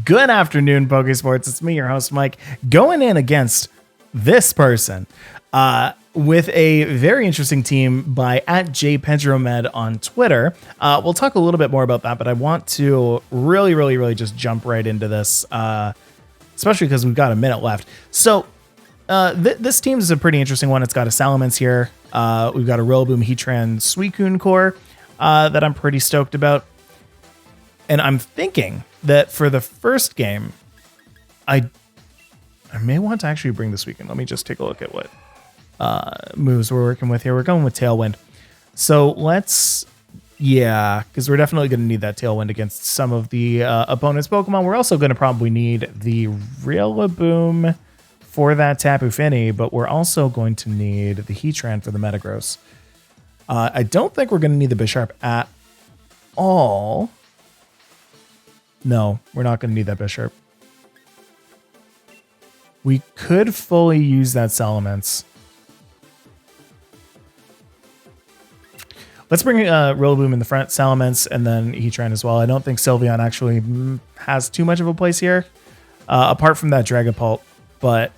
Good afternoon, Pokésports. It's me, your host, Mike, going in against this person with a very interesting team by @jpedromed on Twitter. We'll talk a little bit more about that, but I want to really just jump right into this, especially because we've got a minute left. So this team is a pretty interesting one. It's got a Salamence here. We've got a Rillaboom, Heatran, Suicune core that I'm pretty stoked about. And I'm thinking that for the first game, I may want to actually bring this weekend. Let me just take a look at what moves we're working with here. We're going with Tailwind. So let's, because we're definitely going to need that Tailwind against some of the opponent's Pokemon. We're also going to probably need the Rillaboom for that Tapu Fini, but we're also going to need the Heatran for the Metagross. I don't think we're going to need the Bisharp at all. No, we're not going to need that Bisharp. We could fully use that Salamence. Let's bring Rillaboom in the front, Salamence, and then Heatran as well. I don't think Sylveon actually has too much of a place here, apart from that Dragapult, but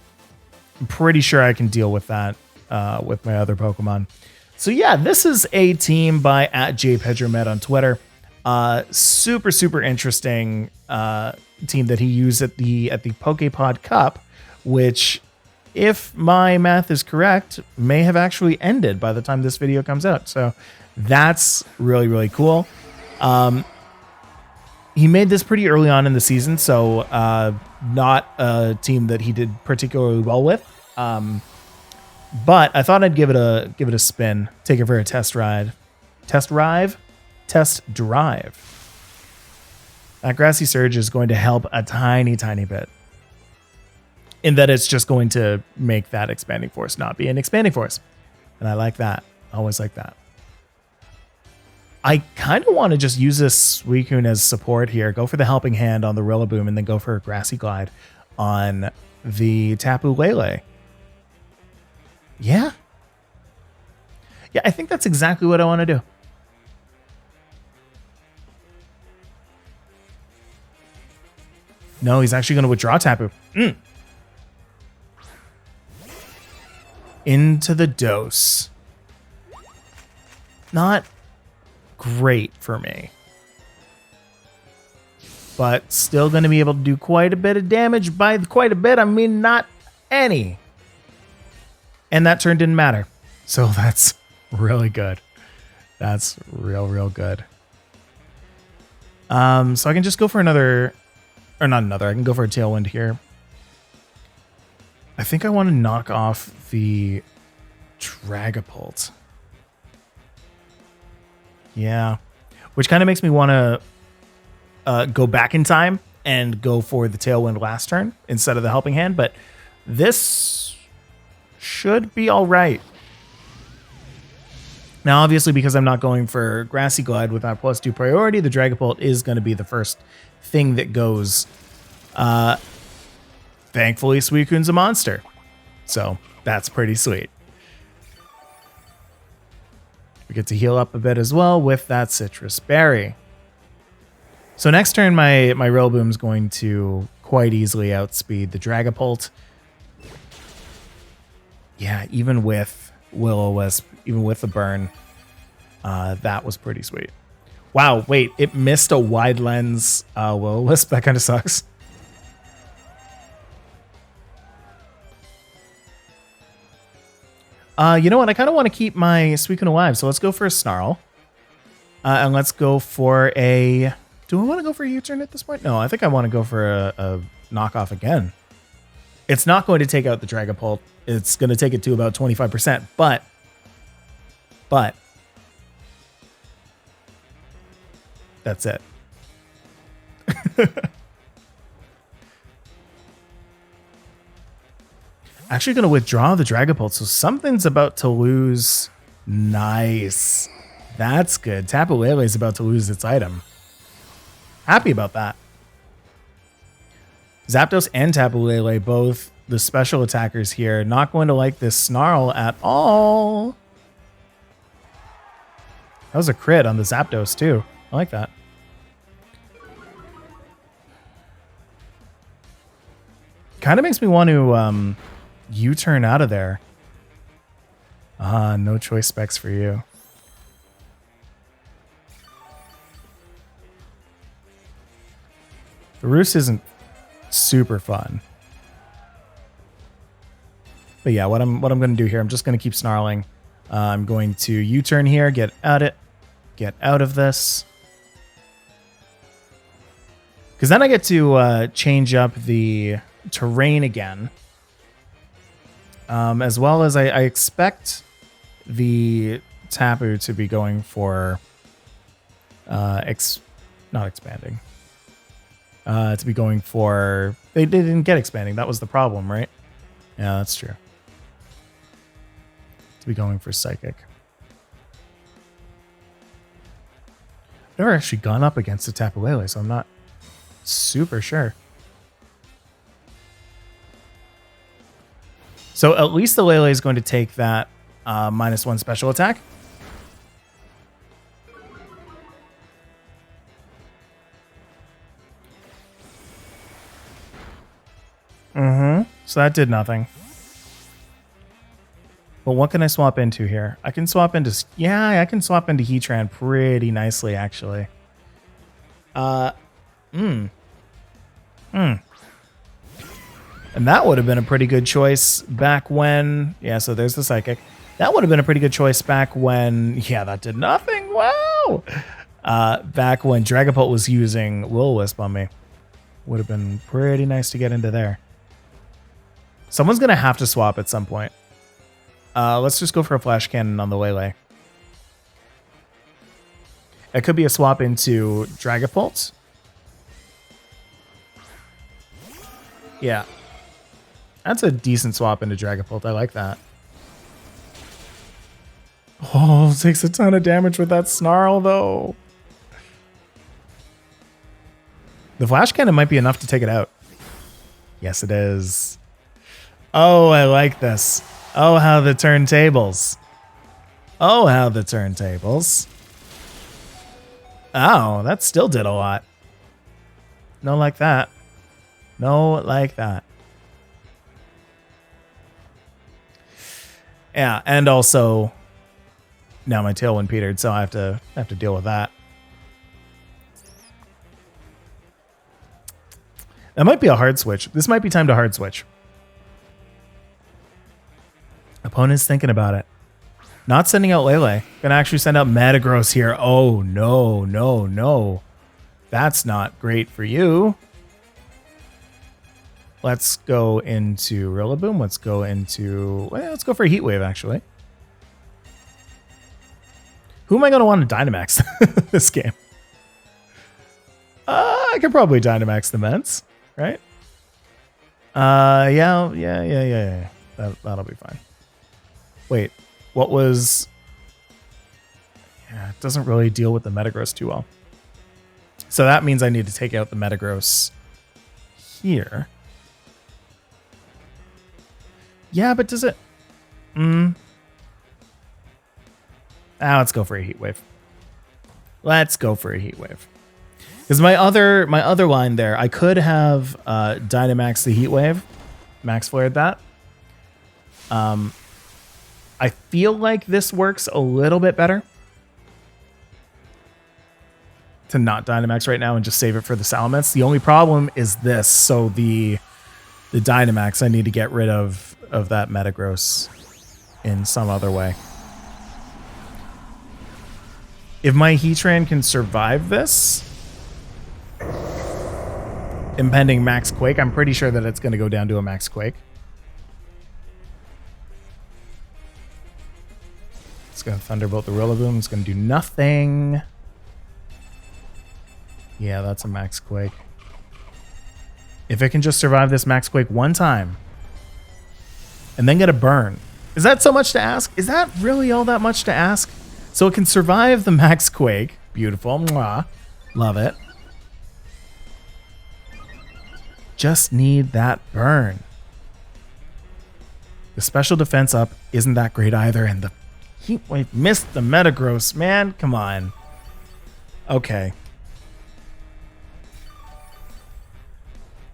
I'm pretty sure I can deal with that with my other Pokemon. So yeah, this is a team by @jpedromed on Twitter. Super interesting team that he used at the Poképod Cup, which, if my math is correct, may have actually ended by the time this video comes out. So that's really cool. He made this pretty early on in the season, so not a team that he did particularly well with. But I thought I'd give it a spin, take it for a test drive. That Grassy Surge is going to help a tiny bit, in that it's just going to make that Expanding Force not be an Expanding Force. And I like that. I always like that. I kind of want to just use this Suicune as support here. Go for the Helping Hand on the Rillaboom and then go for a Grassy Glide on the Tapu Lele. Yeah, I think that's exactly what I want to do. No, he's actually going to withdraw Tapu. Into the dose. Not great for me. But still going to be able to do quite a bit of damage. By quite a bit, I mean not any. And that turn didn't matter. So that's really good. That's real good. So I can just go for another... Or not another, I can go for a Tailwind here. I think I want to knock off the Dragapult. Yeah. Which kind of makes me want to go back in time and go for the Tailwind last turn instead of the Helping Hand. But this should be all right. Now, obviously, because I'm not going for Grassy Glide with that +2 priority, the Dragapult is going to be the first thing that goes. Thankfully, Suicune's a monster, so that's pretty sweet. We get to heal up a bit as well with that Citrus Berry. So next turn, my Rillaboom's going to quite easily outspeed the Dragapult. Yeah, even with Will-O-Wisp, even with the burn, that was pretty sweet. Wow, wait, it missed a wide lens Will-O-Wisp. That kind of sucks. You know what? I kind of want to keep my Suicune alive, so let's go for a Snarl. And let's go for a... Do I want to go for a U-turn at this point? No, I think I want to go for a knockoff again. It's not going to take out the Dragapult. It's going to take it to about 25%, but... That's it. Actually going to withdraw the Dragapult, so something's about to lose. Nice. That's good. Tapu Lele is about to lose its item. Happy about that. Zapdos and Tapu Lele, both the special attackers here, not going to like this Snarl at all. That was a crit on the Zapdos too. I like that. Kind of makes me want to U-turn out of there. No choice specs for you. The roost isn't super fun. But yeah, what I'm going to do here, I'm just going to keep snarling. I'm going to U-turn here, get out of this. Because then I get to change up the terrain again. As well as I expect the Tapu to be going for not expanding. To be going for... They didn't get expanding. That was the problem, right? Yeah, that's true. To be going for Psychic. I've never actually gone up against a Tapu Lele, so I'm not super sure. So at least the Lele is going to take that -1 special attack. So that did nothing. But what can I swap into here? I can swap into... Yeah, I can swap into Heatran pretty nicely, actually. And that would have been a pretty good choice back when... Yeah, so there's the Psychic. That would have been a pretty good choice back when... Yeah, that did nothing. Wow! Back when Dragapult was using Will-O-Wisp on me. Would have been pretty nice to get into there. Someone's going to have to swap at some point. Let's just go for a Flash Cannon on the Lele. It could be a swap into Dragapult. Yeah. That's a decent swap into Dragapult. I like that. Oh, takes a ton of damage with that Snarl, though. The Flash Cannon might be enough to take it out. Yes, it is. Oh, I like this. Oh, how the turntables. Oh, how the turntables. Oh, that still did a lot. No like that. No like that. Yeah, and also now my Tailwind petered, so I have to deal with that. That might be a hard switch. This might be time to hard switch. Opponent's thinking about it. Not sending out Lele. Gonna actually send out Metagross here. Oh, no, no, no. That's not great for you. Let's go into Rillaboom. Let's go into... Well, let's go for a Heat Wave, actually. Who am I going to want to Dynamax this game? I could probably Dynamax the Ments, right? Yeah. That'll be fine. Wait, what was... Yeah, it doesn't really deal with the Metagross too well. So that means I need to take out the Metagross here. Yeah, but does it... let's go for a Heat Wave. Let's go for a Heat Wave. Because my other line there, I could have Dynamax the Heat Wave. Max flared that. I feel like this works a little bit better. To not Dynamax right now and just save it for the Salamence. The only problem is this. So the Dynamax, I need to get rid of that Metagross in some other way. If my Heatran can survive this, impending Max Quake, I'm pretty sure that it's going to go down to a Max Quake. It's going to Thunderbolt the Rillaboom. It's going to do nothing. Yeah, that's a Max Quake. If it can just survive this Max Quake one time and then get a burn. Is that so much to ask? Is that really all that much to ask? So it can survive the Max Quake. Beautiful. Mwah. Love it. Just need that burn. The special defense up isn't that great either, and the Heat Wave missed the Metagross, man. Come on. Okay.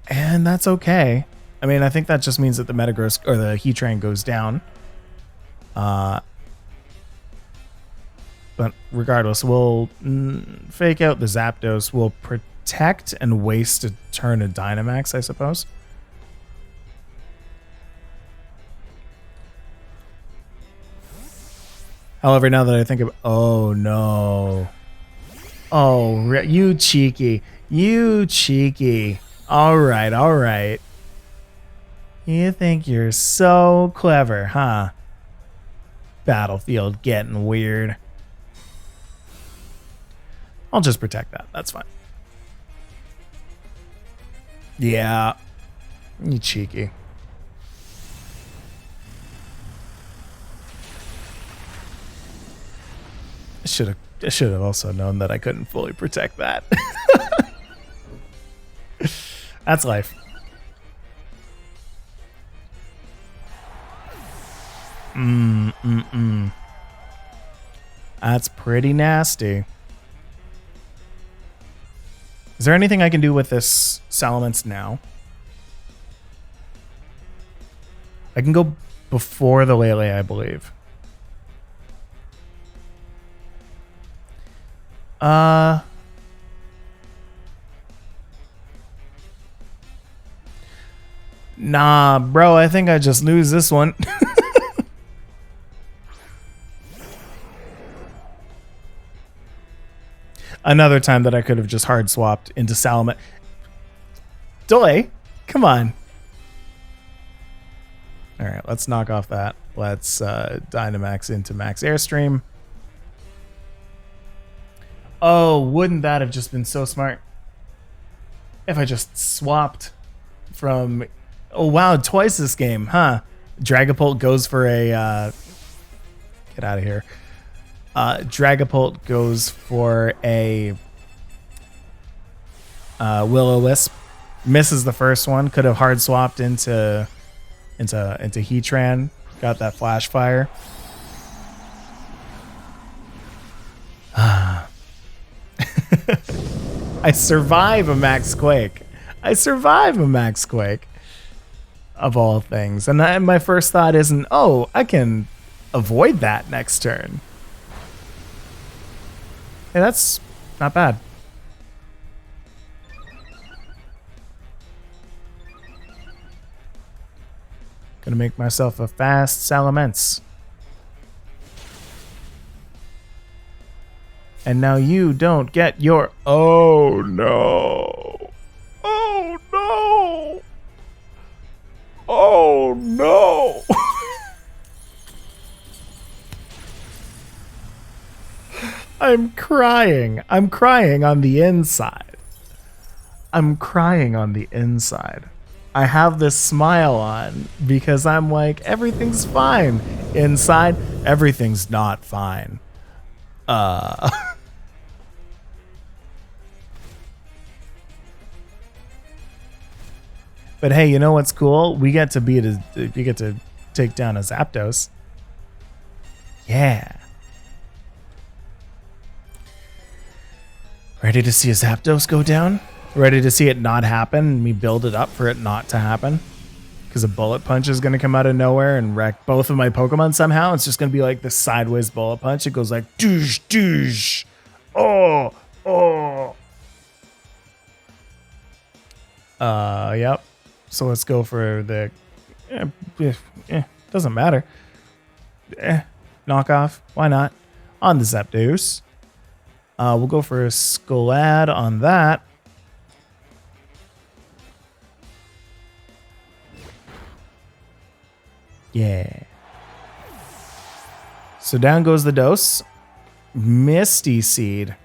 And that's okay. I mean, I think that just means that the Metagross or the Heatran goes down. But regardless, we'll fake out the Zapdos. We'll protect and waste a turn of Dynamax, I suppose. However, now that I think of, oh no. Oh, you cheeky. You cheeky. All right, all right. You think you're so clever, huh? Battlefield getting weird. I'll just protect that. That's fine. Yeah. You cheeky. I should have also known that I couldn't fully protect that. That's life. That's pretty nasty. Is there anything I can do with this Salamence now? I can go before the Lele, I believe. Nah, bro, I think I just lose this one. Another time that I could have just hard swapped into Salamence. Delay, come on. All right, let's knock off that. Let's Dynamax into Max Airstream. Oh, wouldn't that have just been so smart? If I just swapped from... Oh, wow, twice this game, huh? Dragapult goes for a... Get out of here. Dragapult goes for a Will-O-Wisp. Misses the first one. Could have hard swapped into Heatran. Got that Flash Fire. I survive a Max Quake. I survive a Max Quake. Of all things. And my first thought isn't, oh, I can avoid that next turn. Hey, that's not bad. Gonna make myself a fast Salamence. And now you don't get your... Oh, no. Oh, no. Oh, no. I'm crying. I'm crying on the inside. I'm crying on the inside. I have this smile on because I'm like, everything's fine. Inside, everything's not fine. But hey, you know what's cool? We get to we get to take down a Zapdos. Yeah. Ready to see a Zapdos go down? Ready to see it not happen and me build it up for it not to happen? Because a Bullet Punch is going to come out of nowhere and wreck both of my Pokemon somehow. It's just going to be like this sideways Bullet Punch. It goes like, doosh, doosh. Oh, oh. Yep. So let's go for the... doesn't matter. Knockoff. Why not? On the Zapdos. We'll go for a Skalad on that. Yeah. So down goes the dose. Misty Seed.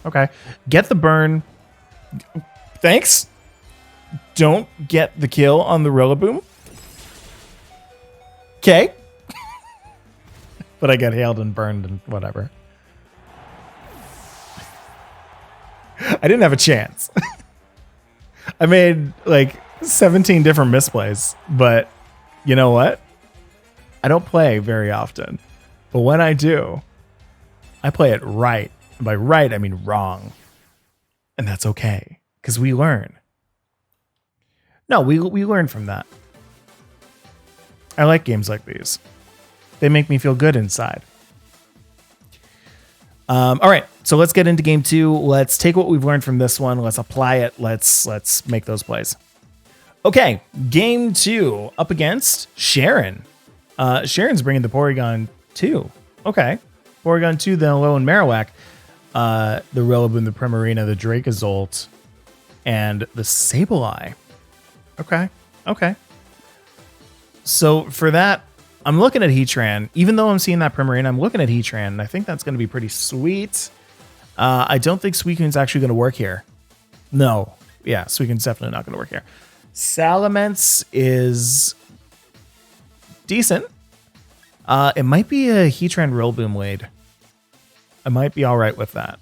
Okay. Get the burn. Thanks. Don't get the kill on the Rillaboom. Okay. But I get hailed and burned and whatever. I didn't have a chance. I made like 17 different misplays, but you know what? I don't play very often. But when I do, I play it right. And by right, I mean wrong. And that's okay, because we learn. No, we learn from that. I like games like these. They make me feel good inside. All right, so let's get into game 2. Let's take what we've learned from this one. Let's apply it. Let's make those plays. Okay, game 2 up against Sharon. Sharon's bringing the Porygon 2. Okay, Porygon 2, the Alolan Marowak, the Rillaboom, the Primarina, the Dracozolt, and the Sableye. Okay. So for that, I'm looking at Heatran. Even though I'm seeing that Primarina, I'm looking at Heatran, and I think that's going to be pretty sweet. I don't think Suicune's actually going to work here. No. Yeah, Suicune's definitely not going to work here. Salamence is decent. It might be a Heatran Rillaboom lead. I might be all right with that.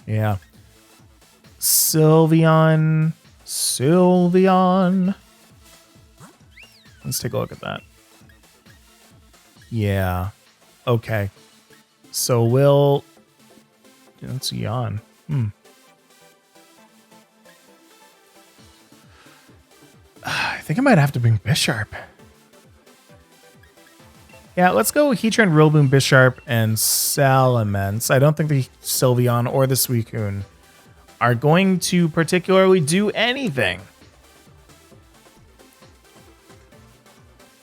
Yeah. Sylveon. Let's take a look at that. Yeah. Okay. So we'll... Let's yawn. I think I might have to bring Bisharp. Yeah, let's go Heatran, Rillaboom, Bisharp, and Salamence. I don't think the Sylveon or the Suicune are going to particularly do anything.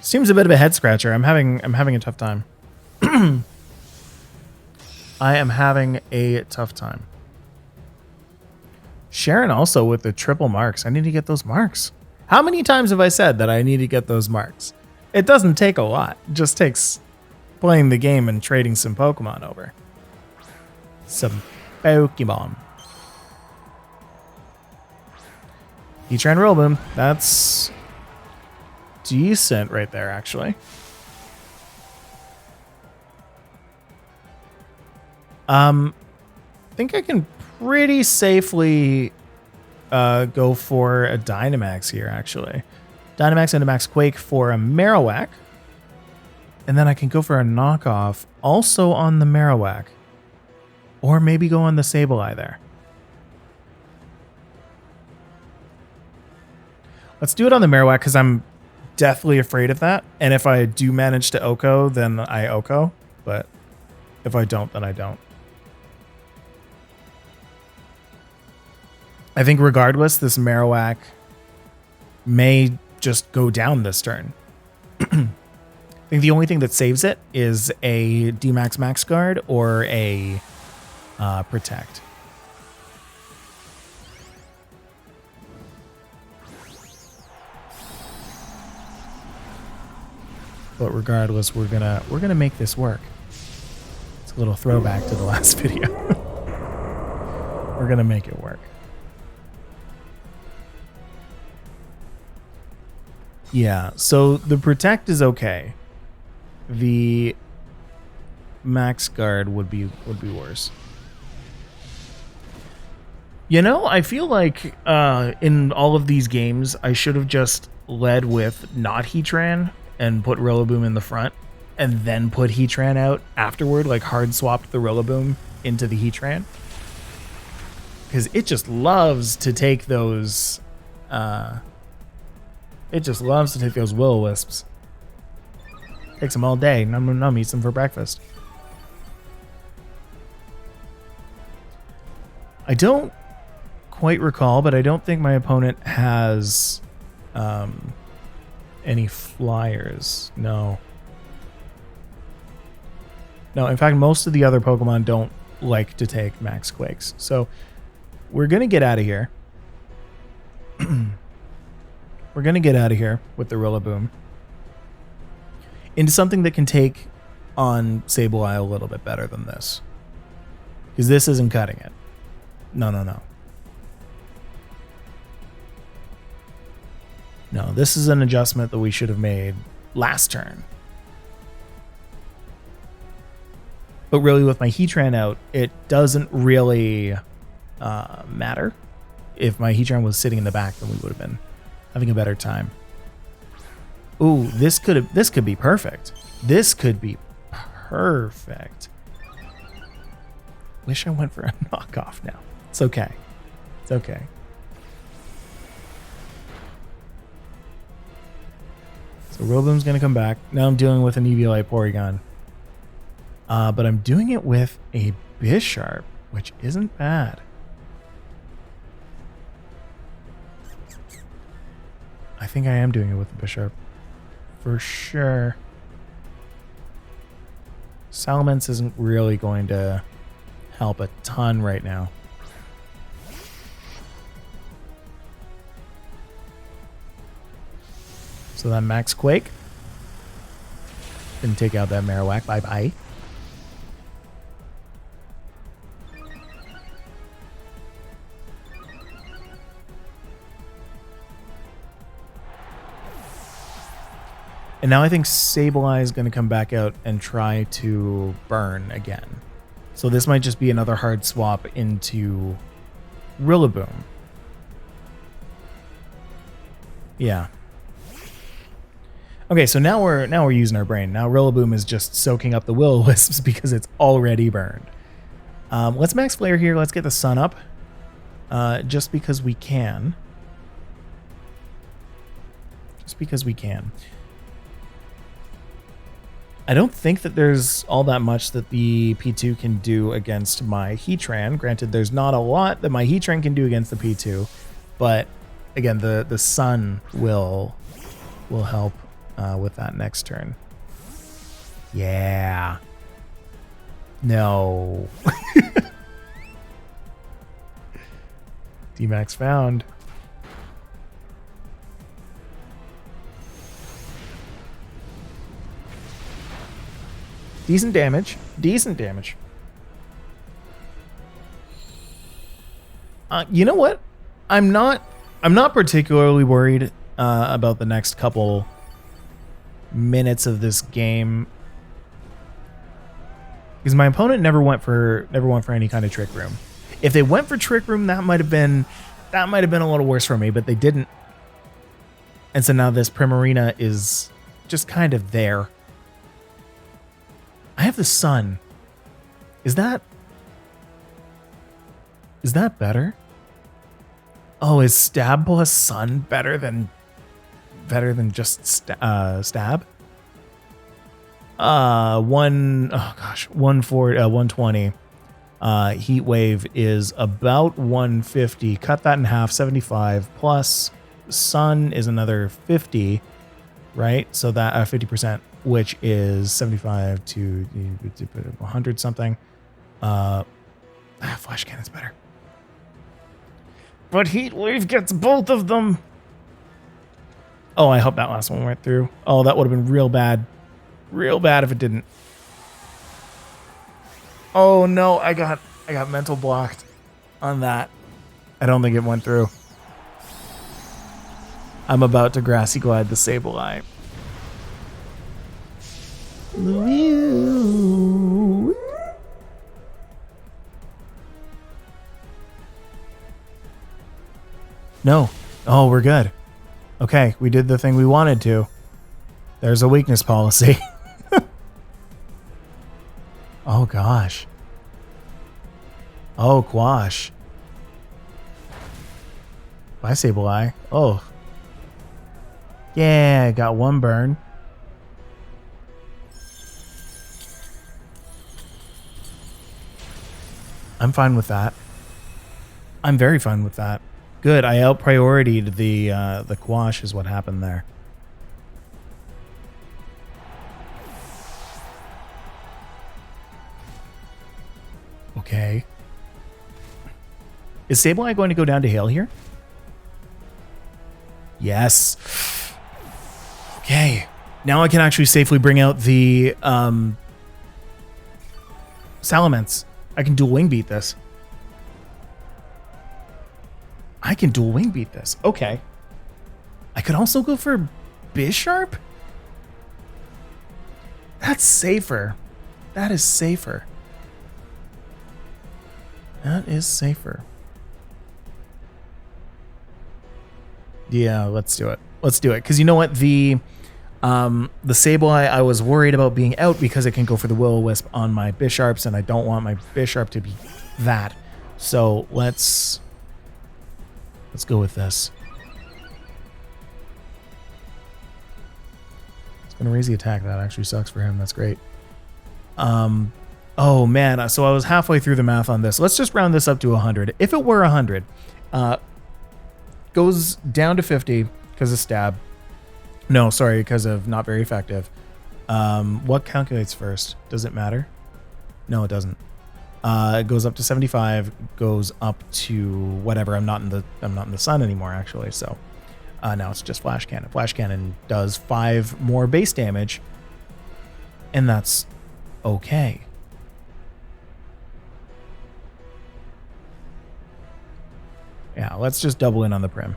Seems a bit of a head scratcher. I'm having a tough time. I am having a tough time. Sharon also with the triple marks. I need to get those marks. How many times have I said that I need to get those marks? It doesn't take a lot. It just takes playing the game and trading some Pokemon over. Some Pokemon. Heatran Rillaboom. That's decent right there, actually. I think I can pretty safely go for a Dynamax here, actually. Dynamax and a Max Quake for a Marowak. And then I can go for a knockoff also on the Marowak. Or maybe go on the Sableye there. Let's do it on the Marowak because I'm deathly afraid of that. And if I do manage to OHKO, then I OHKO. But if I don't, then I don't. I think regardless, this Marowak may just go down this turn. I think the only thing that saves it is a D-Max Max Guard or a Protect. But regardless, we're gonna make this work. It's a little throwback to the last video. We're gonna make it work. Yeah, so the Protect is okay. The Max Guard would be worse. You know, I feel like in all of these games, I should have just led with not Heatran and put Rillaboom in the front, and then put Heatran out afterward, like hard swapped the Rillaboom into the Heatran. Because it just loves to take those... It just loves to take those Will-O-Wisps. Takes them all day. Num eats them for breakfast. I don't quite recall, but I don't think my opponent has any flyers. No. No, in fact, most of the other Pokemon don't like to take Max Quakes. So we're going to get out of here. We're going to get out of here with the Rillaboom into something that can take on Sableye a little bit better than this. Because this isn't cutting it. No. No, this is an adjustment that we should have made last turn. But really, with my Heatran out, it doesn't really matter. If my Heatran was sitting in the back, then we would have been having a better time. Ooh, this could be perfect. This could be perfect. Wish I went for a knockoff now. It's okay. It's okay. So Rillaboom's going to come back. Now I'm dealing with an Eviolite Porygon. But I'm doing it with a Bisharp, which isn't bad. I think I am doing it with the Bisharp. For sure. Salamence isn't really going to help a ton right now. So that Max Quake. Didn't take out that Marowak. Bye-bye. And now I think Sableye is going to come back out and try to burn again. So this might just be another hard swap into Rillaboom. Yeah. Okay, so now we're using our brain. Now Rillaboom is just soaking up the Will-O-Wisps because it's already burned. Let's Max Flare here. Let's get the Sun up. Just because we can. Just because we can. I don't think that there's all that much that the P2 can do against my Heatran. Granted, there's not a lot that my Heatran can do against the P2, but again, the Sun will help with that next turn. Yeah. No. D-Max found. Decent damage. Decent damage. You know what? I'm not particularly worried about the next couple minutes of this game, because my opponent never went for any kind of Trick Room. If they went for Trick Room, that might have been a little worse for me, but they didn't. And so now this Primarina is just kind of there. I have the Sun. Is that better? Oh, is Stab plus Sun better than just Stab? 120. Heat Wave is about 150. Cut that in half, 75 plus Sun is another 50, right? So that 50%, which is 75 to 100 something. Flash Cannon's better. But Heat Wave gets both of them. Oh, I hope that last one went through. Oh, that would have been real bad. Real bad if it didn't. Oh no, I got mental blocked on that. I don't think it went through. I'm about to Grassy Glide the Sableye. No. Oh, we're good. Okay, we did the thing we wanted to. There's a weakness policy. Oh, gosh. Oh, quash. Bye, Sableye. Oh. Yeah, got one burn. I'm fine with that. I'm very fine with that. Good, I out-prioritied the quash is what happened there. Okay. Is Sableye going to go down to Hail here? Yes. Okay. Now I can actually safely bring out the Salamence. I can dual wing beat this. I can dual wing beat this. Okay. I could also go for Bisharp? That's safer. That is safer. That is safer. Yeah, let's do it. Let's do it. Because you know what? The Sableye, I was worried about being out because it can go for the Will-O-Wisp on my Bisharps, and I don't want my Bisharp to be that. So let's go with this. Gonna raise the attack. That actually sucks for him. That's great. Oh man, so I was halfway through the math on this. Let's just round this up to 100. If it were 100, goes down to 50 because of stab. No, sorry, because of not very effective. What calculates first? Does it matter? No, it doesn't. It goes up to 75, goes up to whatever. I'm not in the sun anymore, actually. So now it's just flash cannon. Flash cannon does 5 more base damage, and that's okay. Yeah, let's just double in on the prim.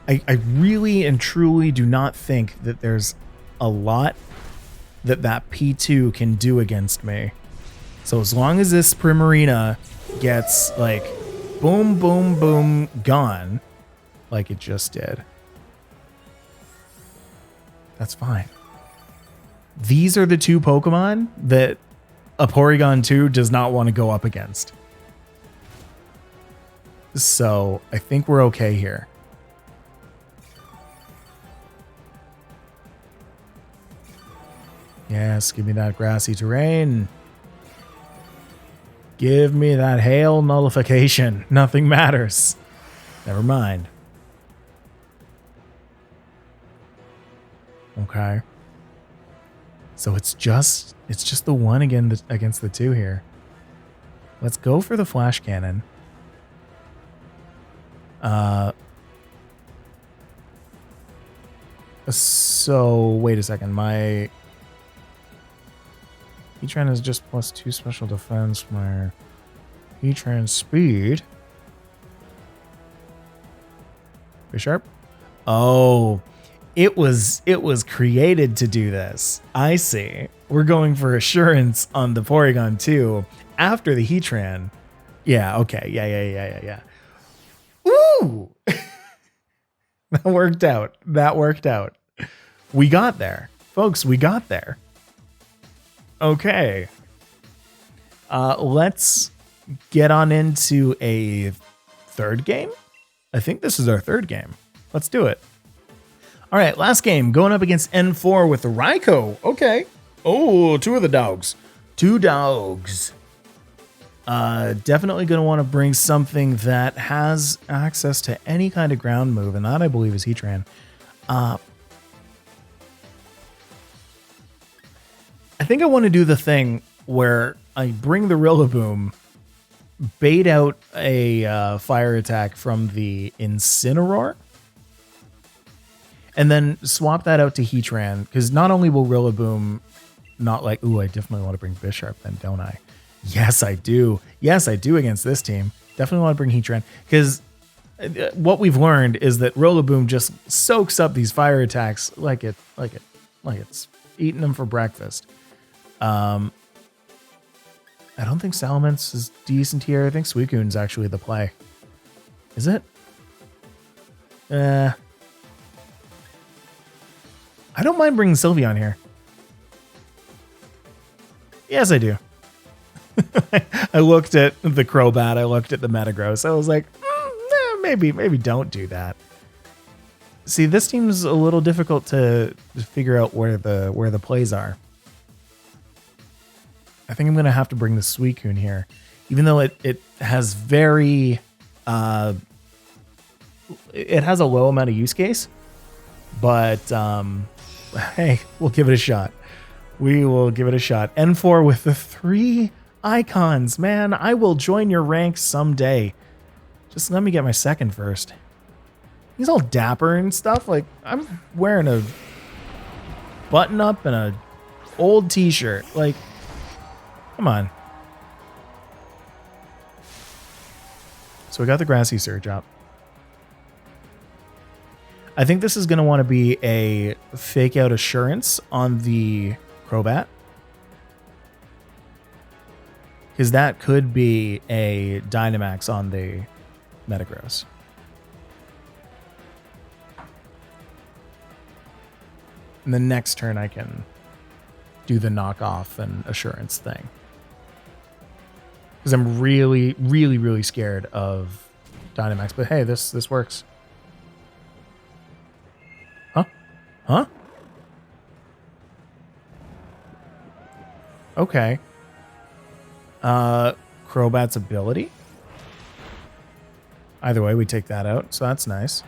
I really and truly do not think that there's a lot that P2 can do against me. So as long as this Primarina gets like boom, boom, boom, gone, like it just did, that's fine. These are the 2 Pokemon that a Porygon 2 does not want to go up against. So I think we're okay here. Yes, give me that grassy terrain. Give me that hail nullification. Nothing matters. Never mind. Okay. So it's just the one against the 2 here. Let's go for the flash cannon. So wait a second. My Heatran is just +2 special defense. My Heatran speed. Bisharp? Oh, it was created to do this. I see. We're going for assurance on the Porygon 2 after the Heatran. Yeah, okay. Yeah. Ooh! That worked out. That worked out. We got there. Folks, we got there. Okay. Let's get on into a third game. I think this is our third game. Let's do it. All right, last game, going up against N4 with the Raikou. Okay. Oh, 2 of the dogs. 2 dogs. Definitely going to want to bring something that has access to any kind of ground move, and that I believe is Heatran. I think I want to do the thing where I bring the Rillaboom, bait out a fire attack from the Incineroar, and then swap that out to Heatran, because not only will Rillaboom not like, ooh, I definitely want to bring Bisharp then, don't I? Yes, I do. Yes, I do against this team. Definitely want to bring Heatran, because what we've learned is that Rillaboom just soaks up these fire attacks like it's eating them for breakfast. I don't think Salamence is decent here. I think Suicune's actually the play. Is it? I don't mind bringing Sylveon here. Yes, I do. I looked at the Crobat. I looked at the Metagross. I was like, maybe don't do that. See, this team's a little difficult to figure out where the plays are. I think I'm going to have to bring the Suicune here, even though it has very, it has a low amount of use case, but hey, we'll give it a shot. We will give it a shot. N4 with the 3 icons, man. I will join your ranks someday. Just let me get my second first. He's all dapper and stuff. Like, I'm wearing a button up and a old t-shirt. Like, come on. So we got the Grassy Surge up. I think this is going to want to be a fake out assurance on the Crobat, because that could be a Dynamax on the Metagross. And the next turn I can do the knockoff and assurance thing, because I'm really, really, really scared of Dynamax. But hey, this works. Huh? Okay. Crobat's ability? Either way, we take that out, so that's nice.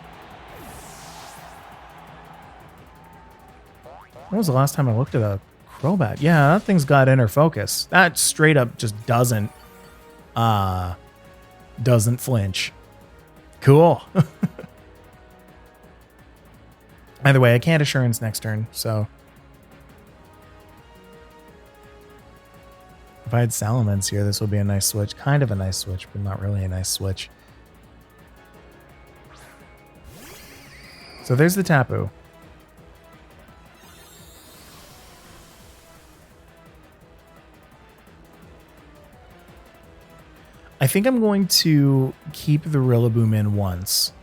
When was the last time I looked at a Crobat? Yeah, that thing's got inner focus. That straight up just doesn't flinch. Cool. Either way, I can't assurance next turn, so. If I had Salamence here, this would be a nice switch. Kind of a nice switch, but not really a nice switch. So there's the Tapu. I think I'm going to keep the Rillaboom in once.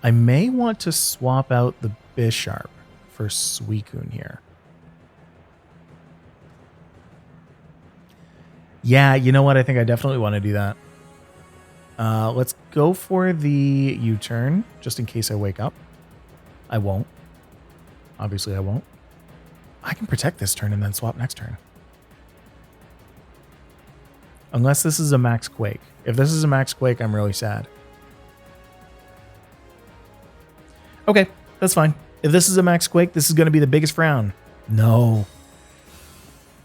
I may want to swap out the Bisharp for Suicune here. Yeah, you know what? I think I definitely want to do that. Let's go for the U-turn, just in case I wake up. I won't. Obviously, I won't. I can protect this turn and then swap next turn. Unless this is a Max Quake. If this is a Max Quake, I'm really sad. Okay, that's fine. If this is a Max Quake, this is going to be the biggest frown. No.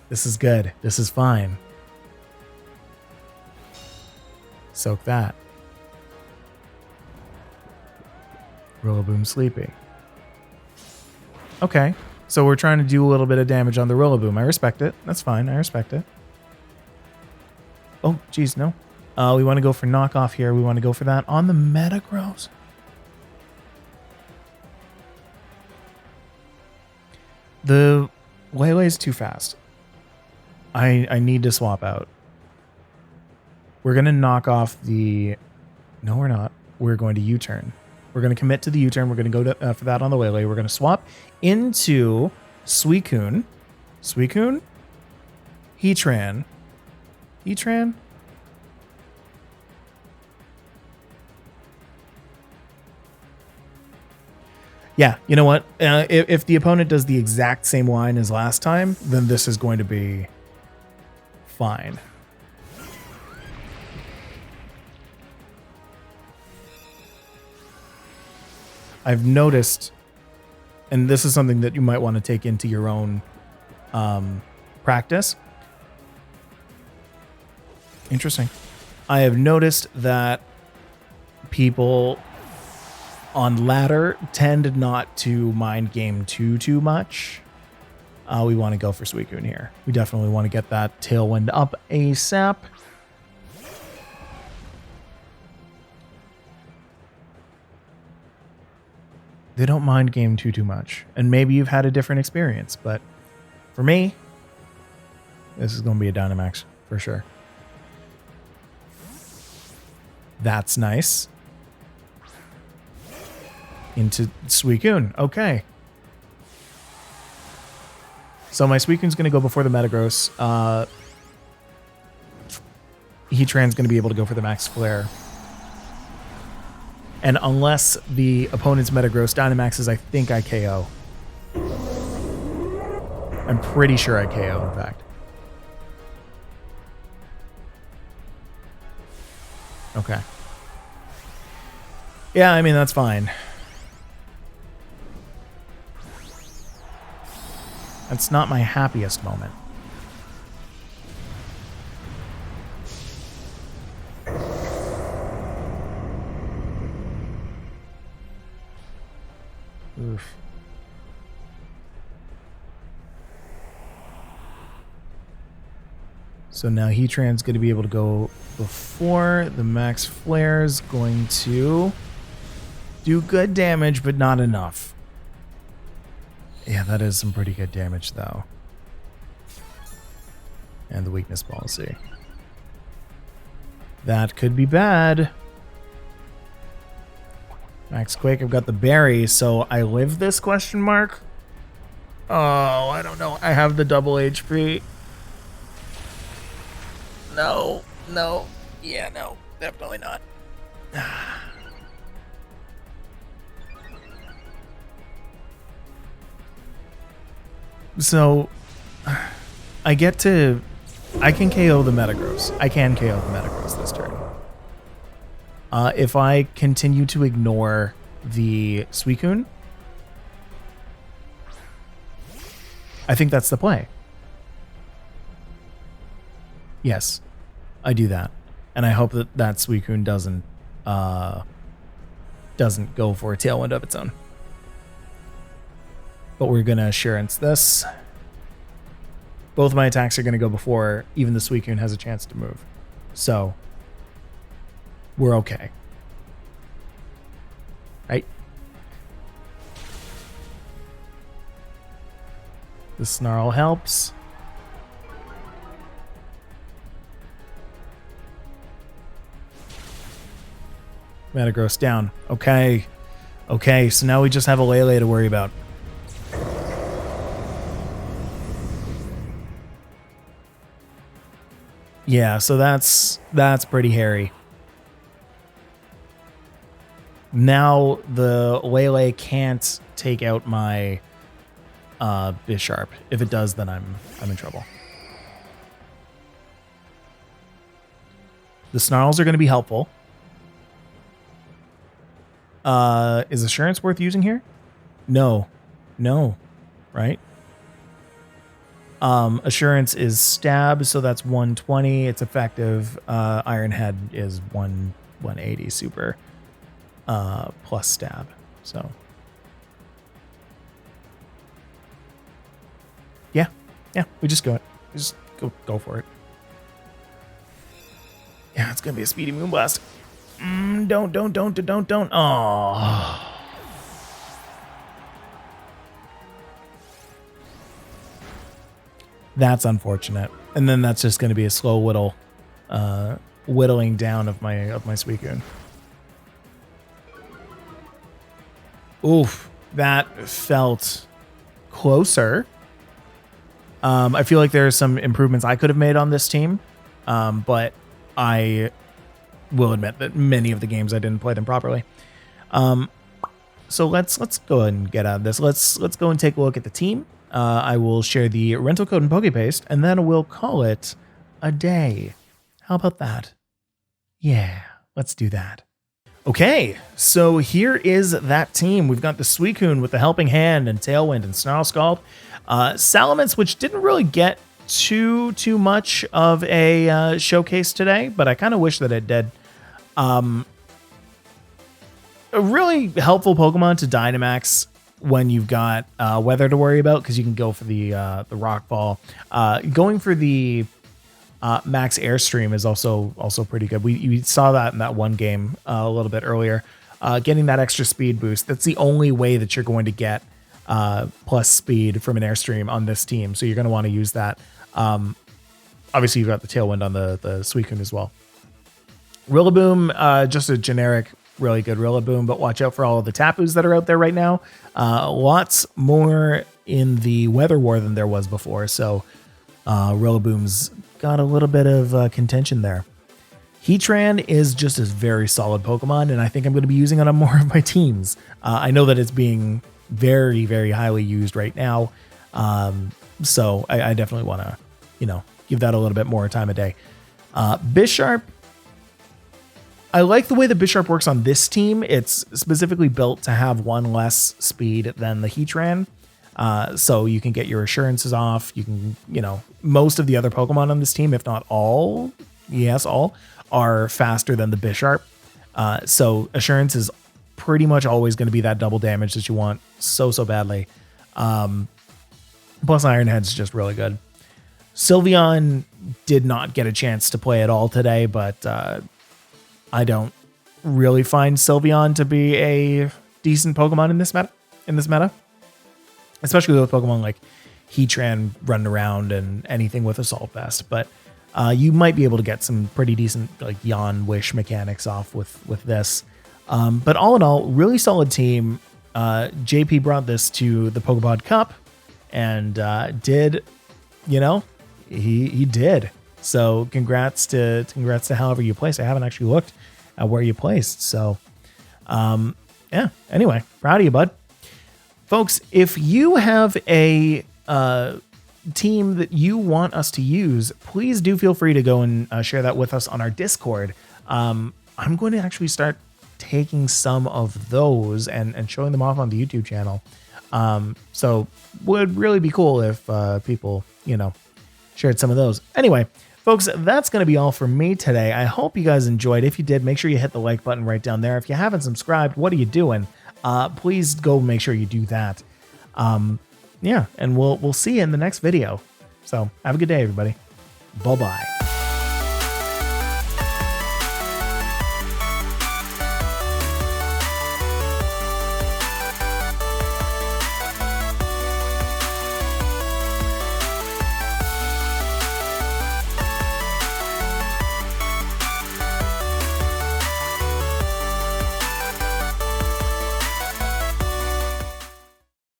This is good. This is fine. Soak that. Rillaboom sleepy. Okay, so we're trying to do a little bit of damage on the Rillaboom. I respect it. That's fine. I respect it. Oh, geez, no. We want to go for knockoff here. We want to go for that on the Metagross. The Lele is too fast. I need to swap out. We're going to knock off the... No, we're not. We're going to U-turn. We're going to commit to the U-turn. We're going to go for that on the Lele. We're going to swap into Suicune. Suicune? Heatran. Heatran? Yeah, you know what? If the opponent does the exact same line as last time, then this is going to be fine. I've noticed, and this is something that you might want to take into your own practice. Interesting. I have noticed that people on ladder tend not to mind game too much. We want to go for Suicune here. We definitely want to get that Tailwind up ASAP. They don't mind game too much. And maybe you've had a different experience, but for me, this is going to be a Dynamax for sure. That's nice. Into Suicune. Okay. So my Suicune's going to go before the Metagross. Heatran's going to be able to go for the Max Flare. And unless the opponent's Metagross Dynamaxes, I think I KO. I'm pretty sure I KO, in fact. Okay. Yeah, I mean, that's fine. That's not my happiest moment. Oof. So now Heatran's going to be able to go before the Max Flare's going to do good damage, but not enough. Yeah, that is some pretty good damage, though. And the weakness policy. That could be bad. Max Quake, I've got the berry, so I live this question mark? Oh, I don't know. I have the double HP. No, no. Yeah, no. Definitely not. So I can KO the Metagross. I can KO the Metagross this turn. If I continue to ignore the Suicune, I think that's the play. Yes, I do that. And I hope that that Suicune doesn't go for a Tailwind of its own. But we're going to Assurance this. Both of my attacks are going to go before even the Suicune has a chance to move. So we're okay. Right? The Snarl helps. Metagross down. Okay. Okay, so now we just have a Lele to worry about. Yeah, so that's pretty hairy. Now the Lele can't take out my Bisharp. If it does, then I'm in trouble. The Snarls are going to be helpful. Is Assurance worth using here? No. No. Right? Assurance is stab, so that's 120. It's effective. Iron Head is 180 super plus stab. So yeah, we just go for it. Yeah, it's gonna be a speedy Moonblast. Don't. Oh. That's unfortunate. And then that's just going to be a slow whittling down of my Suicune. Oof, that felt closer. I feel like there are some improvements I could have made on this team, but I will admit that many of the games I didn't play them properly. So let's go ahead and get out of this. Let's go and take a look at the team. I will share the rental code in PokePaste, and then we'll call it a day. How about that? Yeah, let's do that. Okay, so here is that team. We've got the Suicune with the Helping Hand and Tailwind and Snarl Scald. Salamence, which didn't really get too much of a showcase today, but I kind of wish that it did. A really helpful Pokemon to Dynamax when you've got weather to worry about, because you can go for the Rock Ball. Going for the Max Airstream is also pretty good. We saw that in that one game a little bit earlier. Getting that extra speed boost, that's the only way that you're going to get plus speed from an Airstream on this team, so you're going to want to use that. Obviously, you've got the Tailwind on the Suicune as well. Rillaboom, just a generic, really good Rillaboom, but watch out for all of the Tapus that are out there right now. Lots more in the Weather War than there was before, so Rillaboom's got a little bit of contention there. Heatran is just a very solid Pokemon, and I think I'm going to be using it on more of my teams. I know that it's being very, very highly used right now, so I definitely want to, give that a little bit more time of day. Bisharp, I like the way the Bisharp works on this team. It's specifically built to have one less speed than the Heatran. So you can get your assurances off. You can, most of the other Pokemon on this team, if not all, all, are faster than the Bisharp. So assurance is pretty much always going to be that double damage that you want so badly. Plus Iron Head's just really good. Sylveon did not get a chance to play at all today, but I don't really find Sylveon to be a decent Pokemon in this meta. Especially with Pokemon like Heatran running around and anything with Assault Vest. But you might be able to get some pretty decent like Yawn Wish mechanics off with this. But all in all, really solid team. JP brought this to the Pokepod Cup and did, he did. So congrats to however you placed. I haven't actually looked at where you placed. So yeah, anyway, proud of you, bud. Folks, if you have a team that you want us to use, please do feel free to go and share that with us on our Discord. I'm going to actually start taking some of those and showing them off on the YouTube channel. So would really be cool if people, shared some of those. Anyway, folks, that's going to be all for me today. I hope you guys enjoyed. If you did, make sure you hit the like button right down there. If you haven't subscribed, what are you doing? Please go make sure you do that. Yeah, and we'll see you in the next video. So have a good day, everybody. Bye-bye.